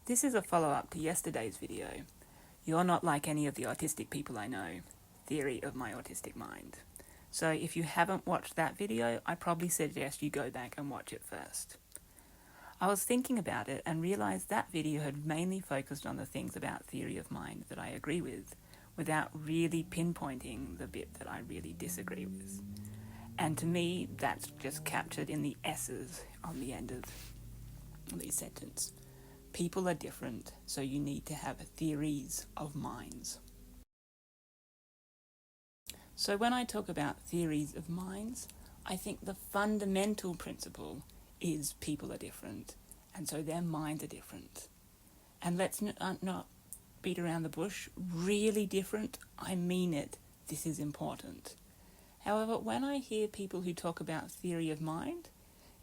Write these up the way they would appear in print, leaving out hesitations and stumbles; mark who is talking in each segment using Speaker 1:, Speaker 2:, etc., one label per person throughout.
Speaker 1: This is a follow-up to yesterday's video. You're not like any of the autistic people I know. Theory of my autistic mind. So if you haven't watched that video, I probably suggest you go back and watch it first. I was thinking about it and realised that video had mainly focused on the things about theory of mind that I agree with, without really pinpointing the bit that I really disagree with. And to me, that's just captured in the S's on the end of the sentence. People are different, so you need to have theories of minds. So when I talk about theories of minds, I think the fundamental principle is people are different, and so their minds are different. And let's not beat around the bush. Really different, I mean it. This is important. However, when I hear people who talk about theory of mind,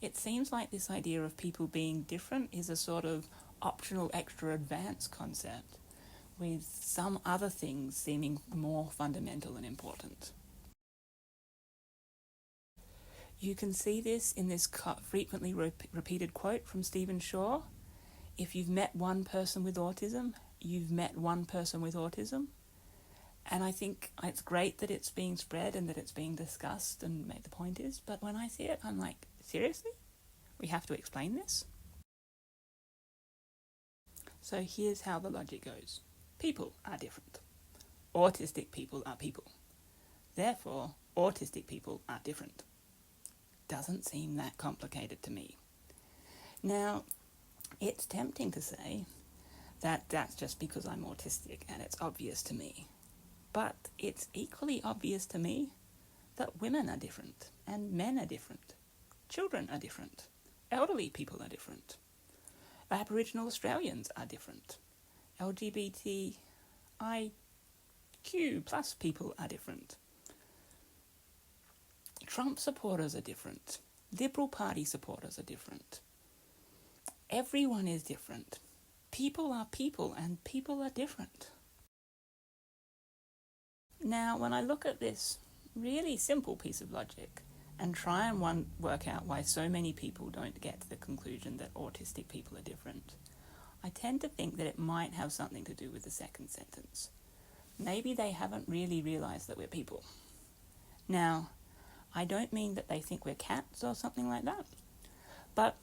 Speaker 1: it seems like this idea of people being different is a sort of optional extra advanced concept, with some other things seeming more fundamental and important. You can see this in this frequently repeated quote from Stephen Shaw: if you've met one person with autism, you've met one person with autism. And I think it's great that it's being spread and that it's being discussed and the point is, but when I see it, I'm like, seriously? We have to explain this? So here's how the logic goes. People are different. Autistic people are people. Therefore, autistic people are different. Doesn't seem that complicated to me. Now, it's tempting to say that that's just because I'm autistic and it's obvious to me. But it's equally obvious to me that women are different and men are different. Children are different. Elderly people are different. Aboriginal Australians are different. LGBTIQ plus people are different. Trump supporters are different. Liberal Party supporters are different. Everyone is different. People are people and people are different. Now, when I look at this really simple piece of logic and try and work out why so many people don't get to the conclusion that autistic people are different, I tend to think that it might have something to do with the second sentence. Maybe they haven't really realised that we're people. Now, I don't mean that they think we're cats or something like that, but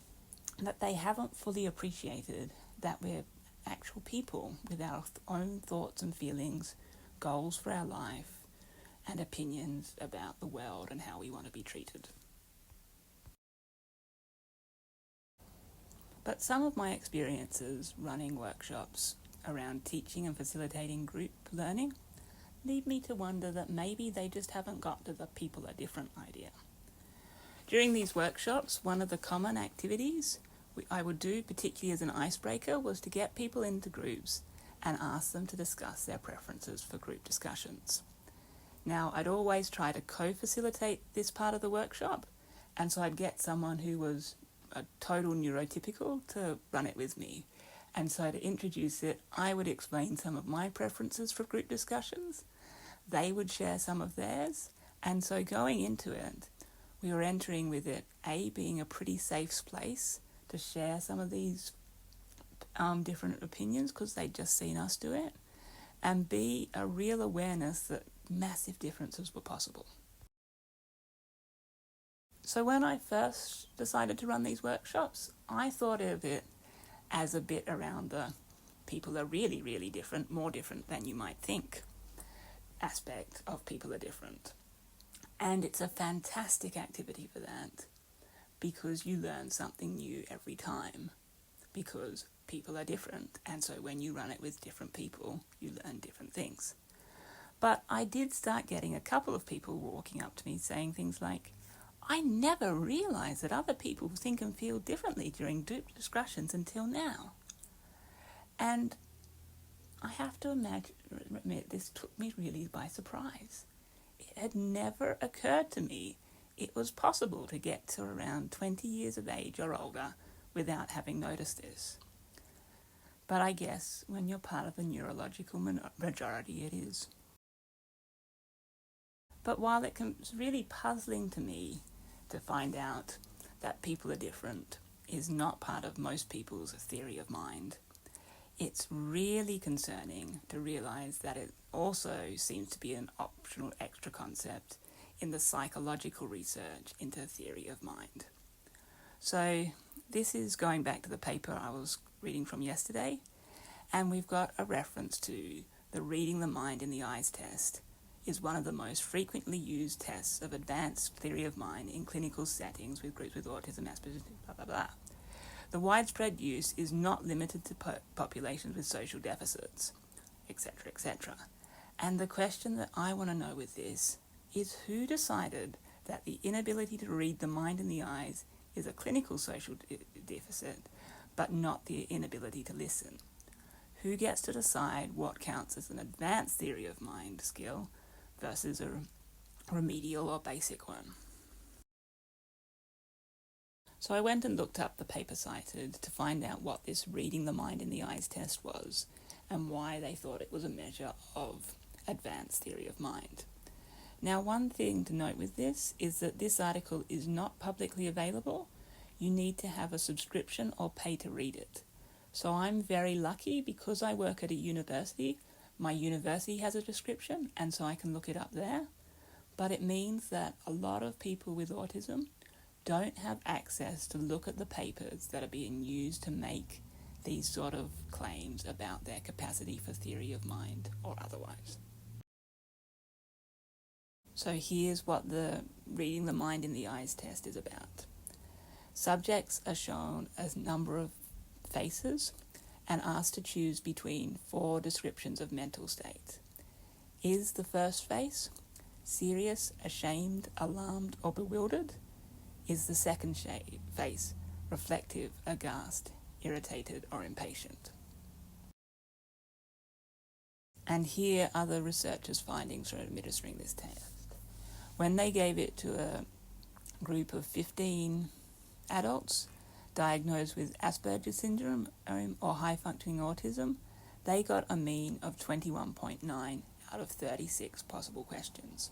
Speaker 1: that they haven't fully appreciated that we're actual people with our own thoughts and feelings, goals for our life, and opinions about the world and how we want to be treated. But some of my experiences running workshops around teaching and facilitating group learning lead me to wonder that maybe they just haven't got to the people are different idea. During these workshops, one of the common activities I would do, particularly as an icebreaker, was to get people into groups and ask them to discuss their preferences for group discussions. Now, I'd always try to co-facilitate this part of the workshop, and so I'd get someone who was a total neurotypical to run it with me. And so to introduce it, I would explain some of my preferences for group discussions. They would share some of theirs. And so going into it, we were entering with it, A, being a pretty safe place to share some of these different opinions because they'd just seen us do it, and B, a real awareness that massive differences were possible. So when I first decided to run these workshops, I thought of it as a bit around the people are really, really different, more different than you might think aspect of people are different. And it's a fantastic activity for that because you learn something new every time because people are different, and so when you run it with different people, you learn different things. But I did start getting a couple of people walking up to me saying things like, I never realised that other people think and feel differently during group discussions until now. And I have to admit, this took me really by surprise. It had never occurred to me it was possible to get to around 20 years of age or older without having noticed this. But I guess when you're part of the neurological majority, it is. But while it was really puzzling to me to find out that people are different is not part of most people's theory of mind, it's really concerning to realise that it also seems to be an optional extra concept in the psychological research into theory of mind. So this is going back to the paper I was reading from yesterday, and we've got a reference to the reading the mind in the eyes test is one of the most frequently used tests of advanced theory of mind in clinical settings with groups with autism, Asperger's, blah, blah, blah. The widespread use is not limited to populations with social deficits, etc., etc. And the question that I want to know with this is who decided that the inability to read the mind in the eyes is a clinical social deficit, but not the inability to listen? Who gets to decide what counts as an advanced theory of mind skill versus a remedial or basic one? So I went and looked up the paper cited to find out what this reading the mind in the eyes test was and why they thought it was a measure of advanced theory of mind. Now, one thing to note with this is that this article is not publicly available. You need to have a subscription or pay to read it. So I'm very lucky because I work at a university. My university has a description, and so I can look it up there. But it means that a lot of people with autism don't have access to look at the papers that are being used to make these sort of claims about their capacity for theory of mind or otherwise. So here's what the reading the mind in the eyes test is about. Subjects are shown a number of faces and asked to choose between 4 descriptions of mental state. Is the first face serious, ashamed, alarmed, or bewildered? Is the second face reflective, aghast, irritated, or impatient? And here are the researchers' findings from administering this test. When they gave it to a group of 15 adults diagnosed with Asperger's syndrome or high-functioning autism, they got a mean of 21.9 out of 36 possible questions.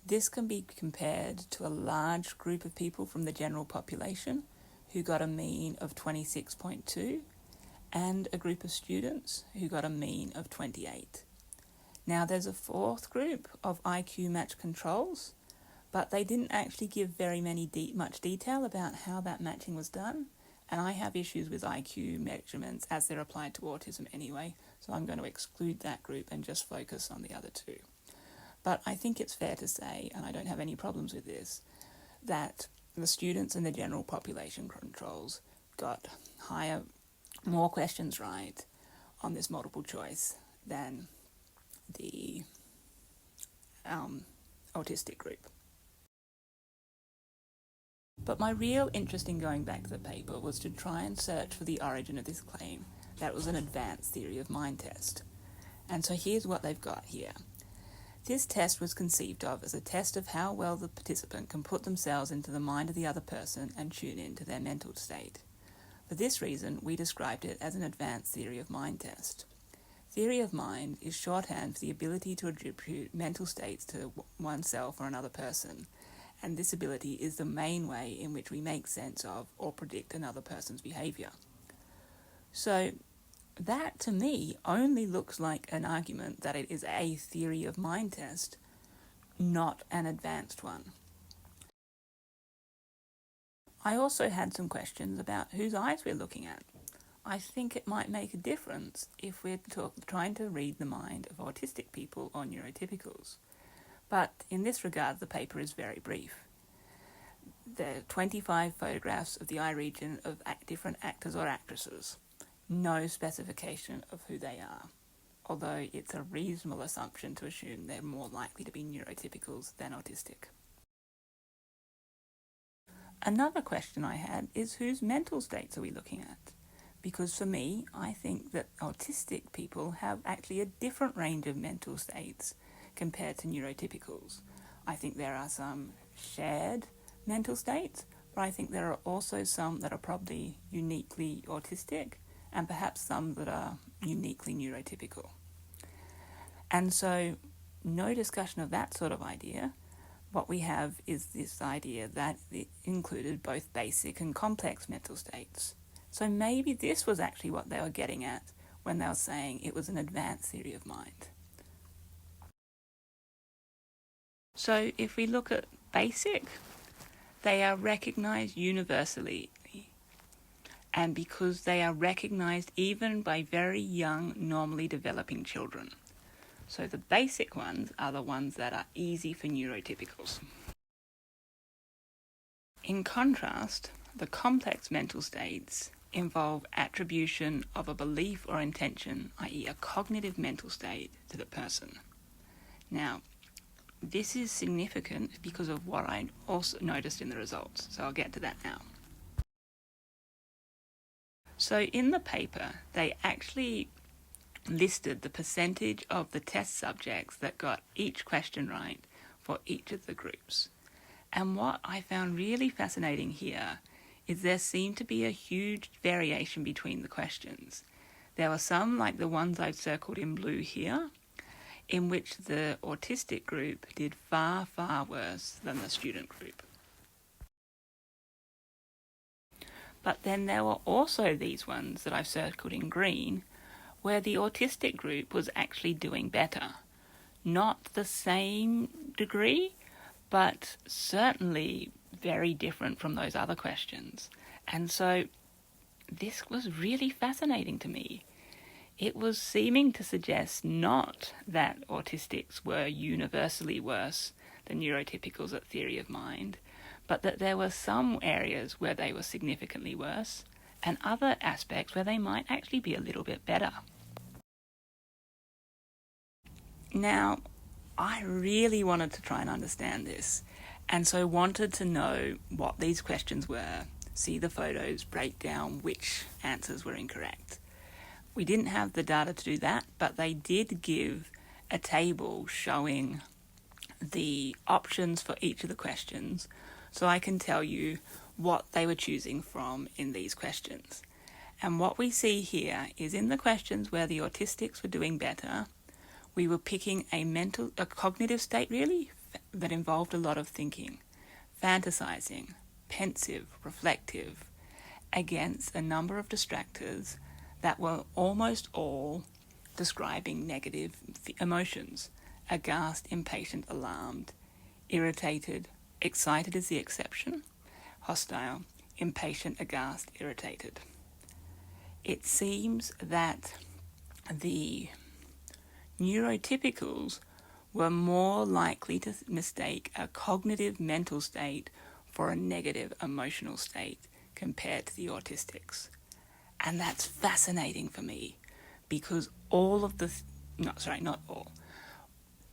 Speaker 1: This can be compared to a large group of people from the general population who got a mean of 26.2 and a group of students who got a mean of 28. Now there's a 4th group of IQ match controls, but they didn't actually give very much detail about how that matching was done, and I have issues with IQ measurements as they're applied to autism anyway, so I'm going to exclude that group and just focus on the other 2. But I think it's fair to say, and I don't have any problems with this, that the students and the general population controls got more questions right on this multiple choice than the autistic group. But my real interest in going back to the paper was to try and search for the origin of this claim that it was an advanced theory of mind test. And so here's what they've got here. This test was conceived of as a test of how well the participant can put themselves into the mind of the other person and tune in to their mental state. For this reason, we described it as an advanced theory of mind test. Theory of mind is shorthand for the ability to attribute mental states to oneself or another person, and this ability is the main way in which we make sense of or predict another person's behaviour. So that, to me, only looks like an argument that it is a theory of mind test, not an advanced one. I also had some questions about whose eyes we're looking at. I think it might make a difference if we're trying to read the mind of autistic people or neurotypicals. But in this regard, the paper is very brief. There are 25 photographs of the eye region of different actors or actresses. No specification of who they are, although it's a reasonable assumption to assume they're more likely to be neurotypicals than autistic. Another question I had is whose mental states are we looking at? Because for me, I think that autistic people have actually a different range of mental states compared to neurotypicals. I think there are some shared mental states, but I think there are also some that are probably uniquely autistic and perhaps some that are uniquely neurotypical. And so no discussion of that sort of idea. What we have is this idea that it included both basic and complex mental states. So maybe this was actually what they were getting at when they were saying it was an advanced theory of mind. So if we look at basic, they are recognised universally, and because they are recognised even by very young, normally developing children. So the basic ones are the ones that are easy for neurotypicals. In contrast, the complex mental states involve attribution of a belief or intention, i.e. a cognitive mental state, to the person. Now, this is significant because of what I also noticed in the results, so I'll get to that now. So in the paper, they actually listed the percentage of the test subjects that got each question right for each of the groups. And what I found really fascinating here is there seemed to be a huge variation between the questions. There were some, like the ones I've circled in blue here, in which the autistic group did far, far worse than the student group. But then there were also these ones that I've circled in green, where the autistic group was actually doing better. Not the same degree, but certainly very different from those other questions. And so this was really fascinating to me. It was seeming to suggest not that autistics were universally worse than neurotypicals at theory of mind, but that there were some areas where they were significantly worse and other aspects where they might actually be a little bit better. Now, I really wanted to try and understand this, and so wanted to know what these questions were, see the photos, break down which answers were incorrect. We didn't have the data to do that, but they did give a table showing the options for each of the questions, so I can tell you what they were choosing from in these questions. And what we see here is in the questions where the autistics were doing better, we were picking a cognitive state really that involved a lot of thinking, fantasizing, pensive, reflective, against a number of distractors that were almost all describing negative emotions: aghast, impatient, alarmed, irritated, excited is the exception, hostile, impatient, aghast, irritated. It seems that the neurotypicals were more likely to mistake a cognitive mental state for a negative emotional state compared to the autistics. And that's fascinating for me because all of the, not all,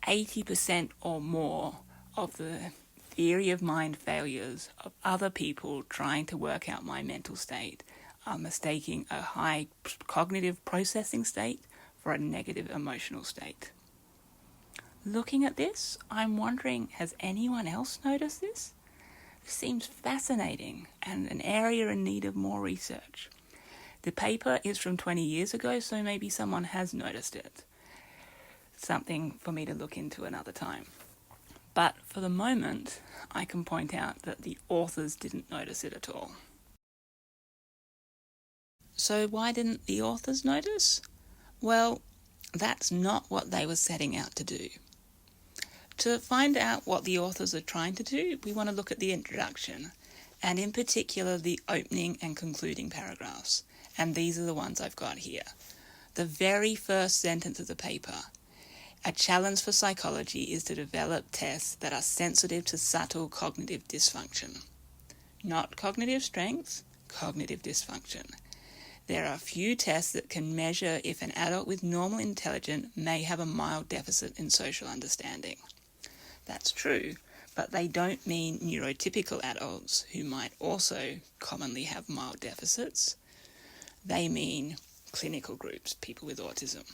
Speaker 1: 80% or more of the theory of mind failures of other people trying to work out my mental state are mistaking a high cognitive processing state for a negative emotional state. Looking at this, I'm wondering, has anyone else noticed this? This seems fascinating and an area in need of more research. The paper is from 20 years ago, so maybe someone has noticed it. Something for me to look into another time. But for the moment, I can point out that the authors didn't notice it at all. So why didn't the authors notice? Well, that's not what they were setting out to do. To find out what the authors are trying to do, we want to look at the introduction, and in particular the opening and concluding paragraphs. And these are the ones I've got here. The very first sentence of the paper: a challenge for psychology is to develop tests that are sensitive to subtle cognitive dysfunction. Not cognitive strengths, cognitive dysfunction. There are few tests that can measure if an adult with normal intelligence may have a mild deficit in social understanding. That's true, but they don't mean neurotypical adults who might also commonly have mild deficits. They mean clinical groups, people with autism.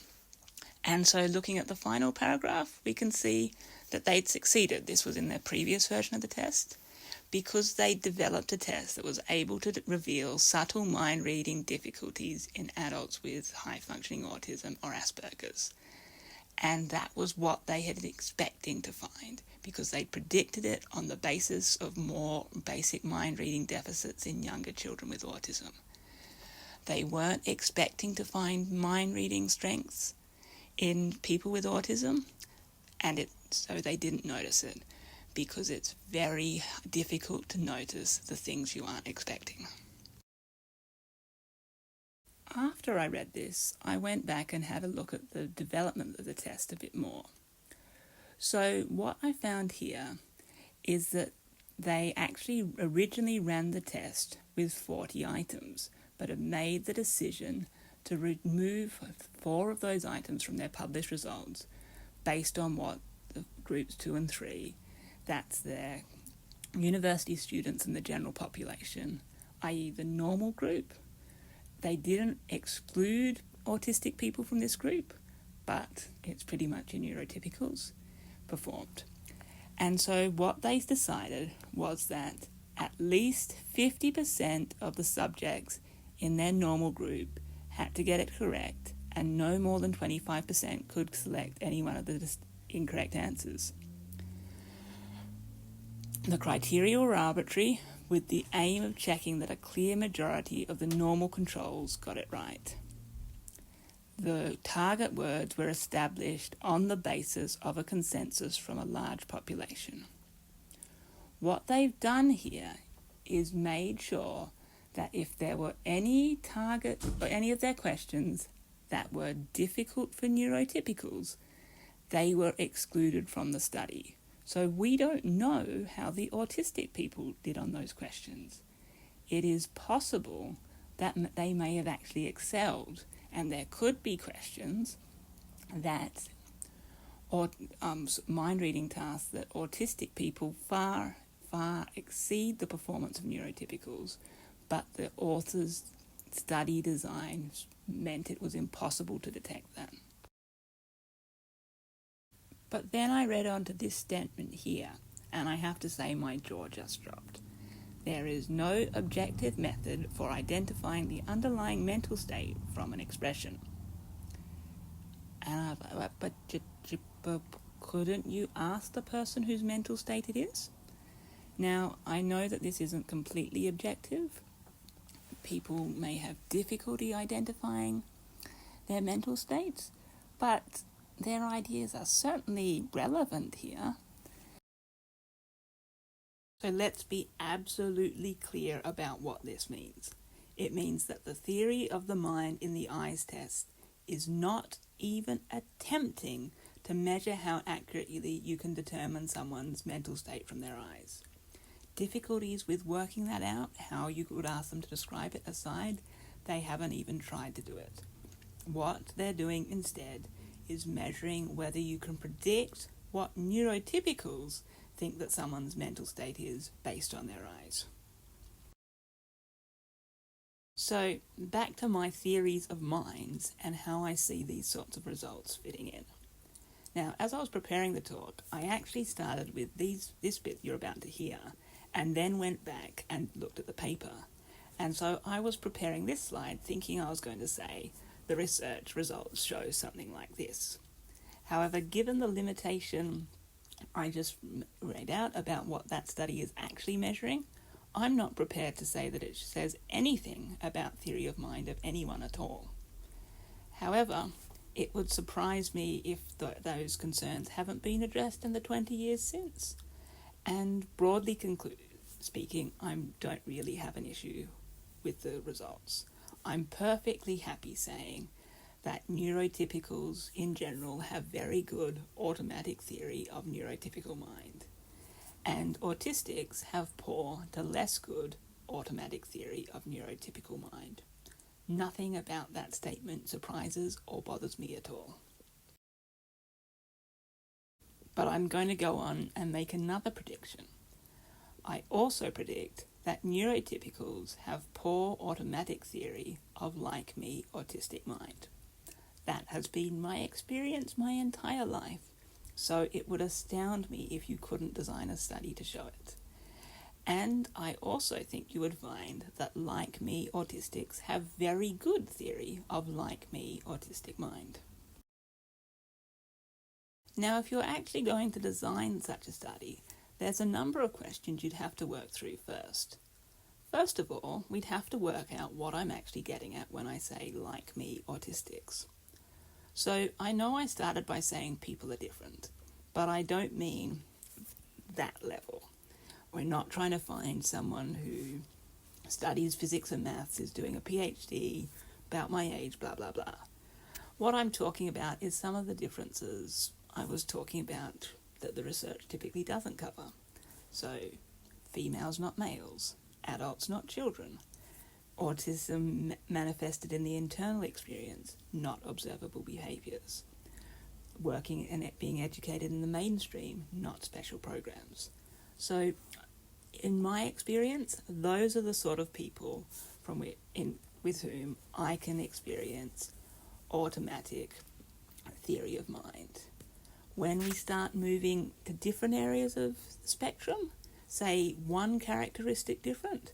Speaker 1: And so looking at the final paragraph, we can see that they'd succeeded. This was in their previous version of the test, because they developed a test that was able to reveal subtle mind-reading difficulties in adults with high-functioning autism or Asperger's. And that was what they had been expecting to find, because they predicted it on the basis of more basic mind-reading deficits in younger children with autism. They weren't expecting to find mind-reading strengths in people with autism, and so they didn't notice it, because it's very difficult to notice the things you aren't expecting. After I read this, I went back and had a look at the development of the test a bit more. So what I found here is that they actually originally ran the test with 40 items, but have made the decision to remove 4 of those items from their published results based on what the groups 2 and 3, that's their university students and the general population, i.e. the normal group. They didn't exclude autistic people from this group, but it's pretty much in neurotypicals performed. And so what they decided was that at least 50% of the subjects in their normal group had to get it correct, and no more than 25% could select any one of the incorrect answers. The criteria were arbitrary, with the aim of checking that a clear majority of the normal controls got it right. The target words were established on the basis of a consensus from a large population. What they've done here is made sure that if there were any target or any of their questions that were difficult for neurotypicals, they were excluded from the study. So we don't know how the autistic people did on those questions. It is possible that they may have actually excelled, and there could be questions that, or mind-reading tasks that autistic people far exceed the performance of neurotypicals, but the author's study design meant it was impossible to detect that. But then I read on to this statement here, and I have to say my jaw just dropped. There is no objective method for identifying the underlying mental state from an expression. And I was like, but couldn't you ask the person whose mental state it is? Now, I know that this isn't completely objective. People may have difficulty identifying their mental states, but their ideas are certainly relevant here. So let's be absolutely clear about what this means. It means that the theory of the mind in the eyes test is not even attempting to measure how accurately you can determine someone's mental state from their eyes. Difficulties with working that out, how you would ask them to describe it aside, they haven't even tried to do it. What they're doing instead is measuring whether you can predict what neurotypicals think that someone's mental state is based on their eyes. So back to my theories of minds and how I see these sorts of results fitting in. Now, as I was preparing the talk, I actually started with this bit you're about to hear, and then went back and looked at the paper. And so I was preparing this slide thinking I was going to say the research results show something like this. However, given the limitation I just read out about what that study is actually measuring, I'm not prepared to say that it says anything about theory of mind of anyone at all. However, it would surprise me if those concerns haven't been addressed in the 20 years since. And broadly speaking, I don't really have an issue with the results. I'm perfectly happy saying that neurotypicals in general have very good automatic theory of neurotypical mind, and autistics have poor to less good automatic theory of neurotypical mind. Nothing about that statement surprises or bothers me at all. But I'm going to go on and make another prediction. I also predict that neurotypicals have poor automatic theory of like-me autistic mind. That has been my experience my entire life, so it would astound me if you couldn't design a study to show it. And I also think you would find that like-me autistics have very good theory of like-me autistic mind. Now, if you're actually going to design such a study, there's a number of questions you'd have to work through first. First of all, we'd have to work out what I'm actually getting at when I say like me autistics. So I know I started by saying people are different, but I don't mean that level. We're not trying to find someone who studies physics and maths, is doing a PhD, about my age, blah, blah, blah. What I'm talking about is some of the differences I was talking about that the research typically doesn't cover. So, females not males, adults not children, autism manifested in the internal experience, not observable behaviours, working and being educated in the mainstream, not special programs. So, in my experience, those are the sort of people with whom I can experience automatic theory of mind. When we start moving to different areas of the spectrum, say one characteristic different,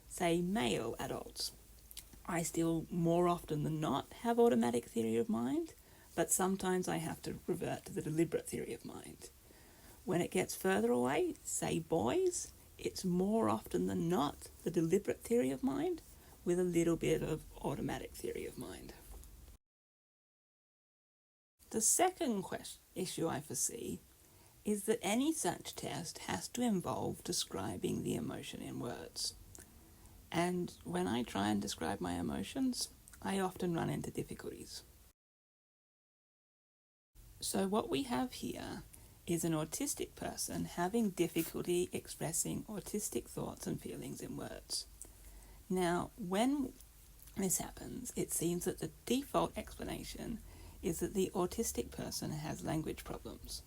Speaker 1: say male adults, I still more often than not have automatic theory of mind, but sometimes I have to revert to the deliberate theory of mind. When it gets further away, say boys, it's more often than not the deliberate theory of mind with a little bit of automatic theory of mind. The second issue I foresee is that any such test has to involve describing the emotion in words. And when I try and describe my emotions, I often run into difficulties. So what we have here is an autistic person having difficulty expressing autistic thoughts and feelings in words. Now, when this happens, it seems that the default explanation is that the autistic person has language problems.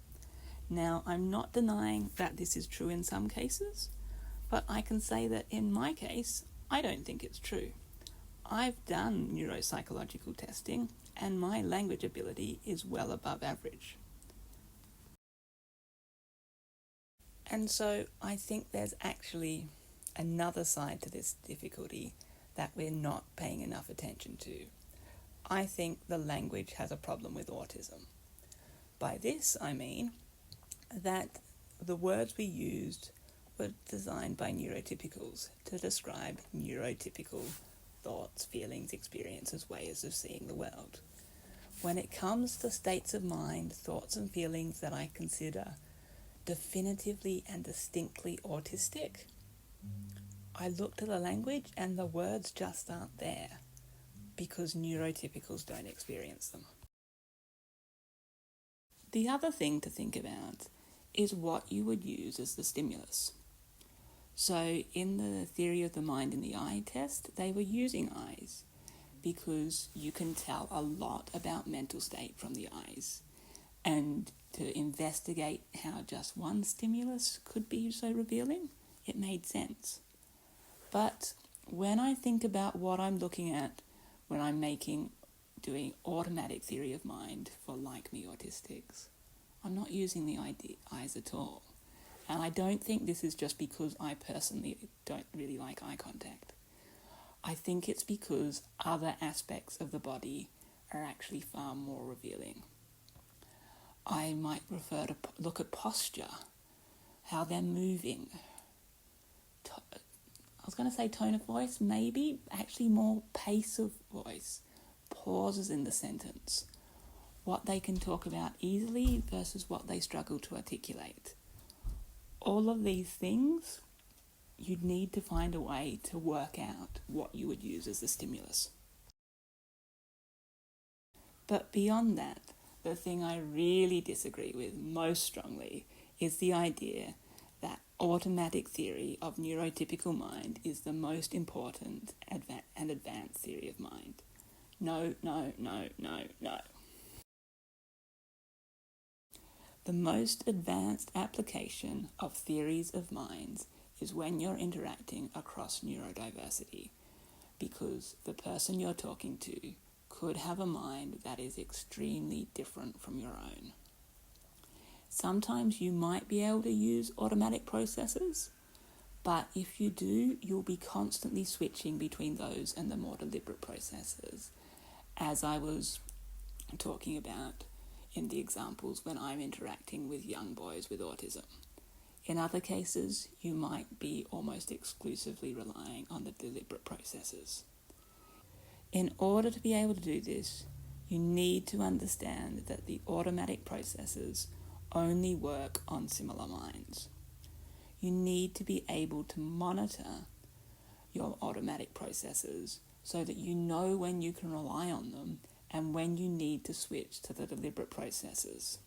Speaker 1: Now, I'm not denying that this is true in some cases, but I can say that in my case, I don't think it's true. I've done neuropsychological testing, and my language ability is well above average. And so I think there's actually another side to this difficulty that we're not paying enough attention to. I think the language has a problem with autism. By this, I mean that the words we used were designed by neurotypicals to describe neurotypical thoughts, feelings, experiences, ways of seeing the world. When it comes to states of mind, thoughts and feelings that I consider definitively and distinctly autistic, I look to the language and the words just aren't there because neurotypicals don't experience them. The other thing to think about is what you would use as the stimulus. So in the theory of the mind in the eye test, they were using eyes because you can tell a lot about mental state from the eyes. And to investigate how just one stimulus could be so revealing, it made sense. But when I think about what I'm looking at when I'm doing automatic theory of mind for like me autistics, I'm not using the eyes at all. And I don't think this is just because I personally don't really like eye contact. I think it's because other aspects of the body are actually far more revealing. I might prefer to look at posture, how they're moving. I was going to say tone of voice, maybe, actually more pace of voice, pauses in the sentence, what they can talk about easily versus what they struggle to articulate. All of these things, you'd need to find a way to work out what you would use as the stimulus. But beyond that, the thing I really disagree with most strongly is the idea that automatic theory of neurotypical mind is the most important and advanced theory of mind. No, no, no, no, no. The most advanced application of theories of minds is when you're interacting across neurodiversity, because the person you're talking to could have a mind that is extremely different from your own. Sometimes you might be able to use automatic processes, but if you do, you'll be constantly switching between those and the more deliberate processes, as I was talking about in the examples when I'm interacting with young boys with autism. In other cases, you might be almost exclusively relying on the deliberate processes. In order to be able to do this, you need to understand that the automatic processes only work on similar minds. You need to be able to monitor your automatic processes so that you know when you can rely on them and when you need to switch to the deliberate processes.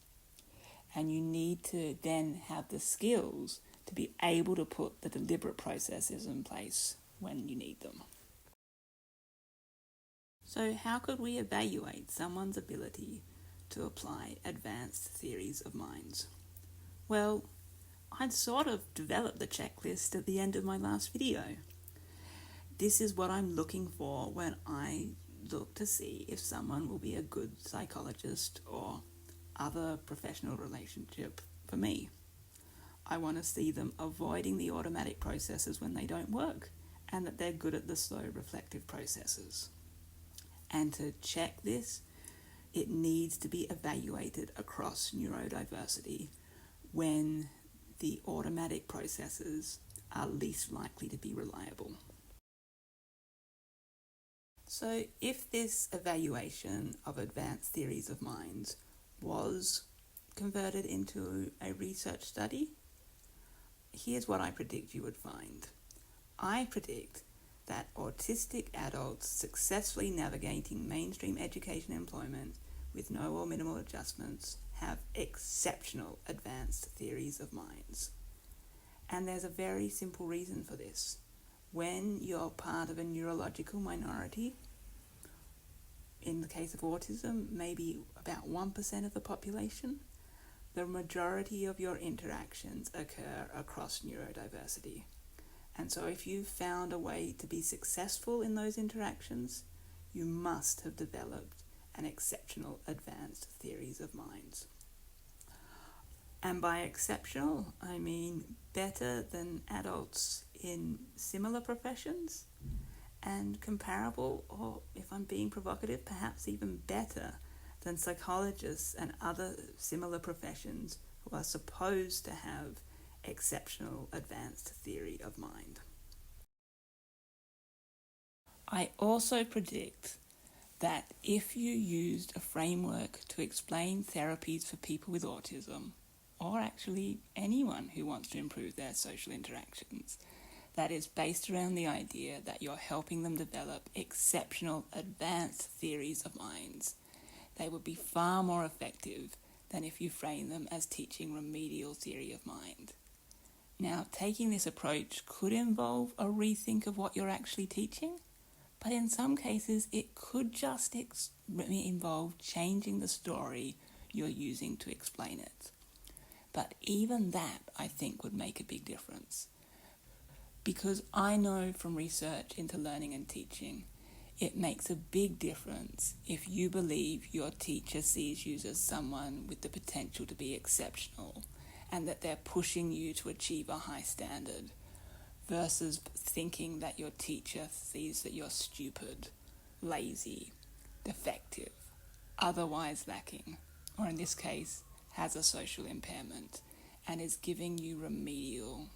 Speaker 1: And you need to then have the skills to be able to put the deliberate processes in place when you need them. So how could we evaluate someone's ability to apply advanced theories of minds? Well, I'd sort of developed the checklist at the end of my last video. This is what I'm looking for when I look to see if someone will be a good psychologist or other professional relationship for me. I want to see them avoiding the automatic processes when they don't work, and that they're good at the slow reflective processes. And to check this, it needs to be evaluated across neurodiversity when the automatic processes are least likely to be reliable. So if this evaluation of advanced theories of minds was converted into a research study, here's what I predict you would find. I predict that autistic adults successfully navigating mainstream education and employment with no or minimal adjustments have exceptional advanced theories of minds. And there's a very simple reason for this. When you're part of a neurological minority, in the case of autism, maybe about 1% of the population, the majority of your interactions occur across neurodiversity. And so if you've found a way to be successful in those interactions, you must have developed an exceptional advanced theories of minds. And by exceptional, I mean better than adults in similar professions, and comparable, or if I'm being provocative, perhaps even better than psychologists and other similar professions who are supposed to have exceptional advanced theory of mind. I also predict that if you used a framework to explain therapies for people with autism, or actually anyone who wants to improve their social interactions, that is based around the idea that you're helping them develop exceptional advanced theories of minds, they would be far more effective than if you frame them as teaching remedial theory of mind. Now, taking this approach could involve a rethink of what you're actually teaching, but in some cases it could just involve changing the story you're using to explain it. But even that, I think, would make a big difference. Because I know from research into learning and teaching, it makes a big difference if you believe your teacher sees you as someone with the potential to be exceptional and that they're pushing you to achieve a high standard, versus thinking that your teacher sees that you're stupid, lazy, defective, otherwise lacking, or in this case, has a social impairment and is giving you remedial